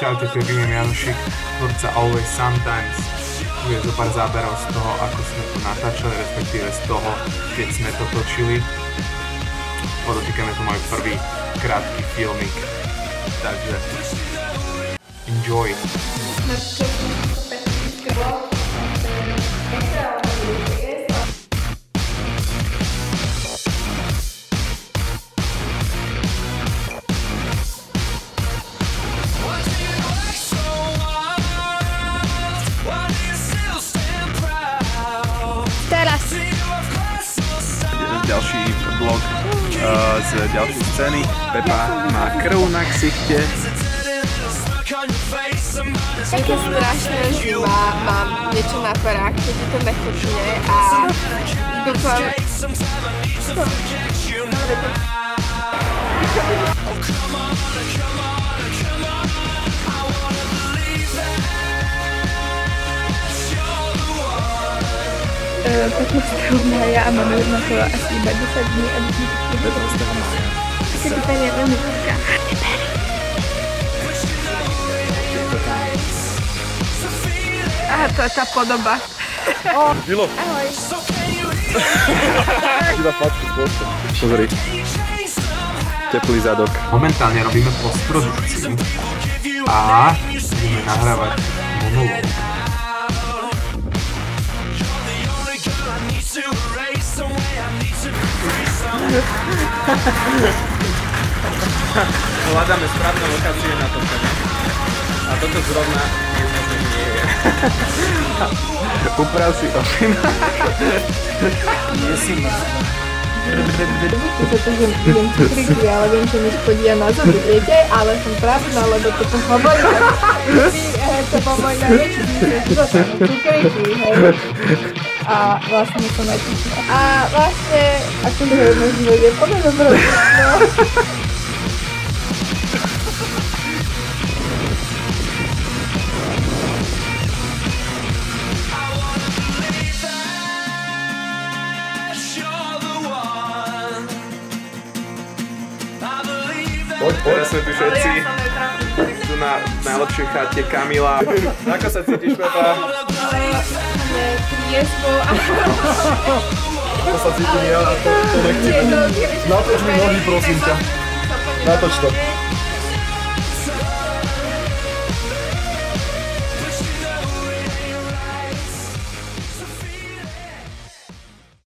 Čaute, tu je Vimian Janušik, tvorca Always Sometimes. Tu je zo pár záberov z toho, ako sme to natáčali, respektíve z toho, keď sme to točili. Podotýkame tu môj prvý krátky filmik, takže enjoy! Ďalší vlog z ďalšej scény. Pepa má krv na ksichte. Je to strašná zima, mám niečo na perách, keď to nechutne a dúfam. mája a máme na to asi iba 10 dní a 15. mája. Asi to tady je veľmi veľká. Aha, to je tá podoba. Vilo. Ahoj. Dá facku, spôsob. Pozri. Teplý zadok. Momentálne robíme postprodukciu a budeme nahrávať monológ. Hľadáme správne lokácie na to, a toto zrovna jednoducho nie je. Uprav si očina. Nie si Pretože idem cukriky, ale viem, že mi škodia na zuby, viete? Ale som pravda, lebo to hovorím. To bol môj najväčší života, cukriky, hej. A vlastne som aj tišná. A vlastne, akože môj život je plne dobrodružný, no. Teraz sme tu všetci. Tu na najlepšej chate Kamila. Ako sa cítiš, Pepa? Triezvo a... To sa cítim ja a to nechcem. Natoč mi nohy, prosím ťa. Natoč to.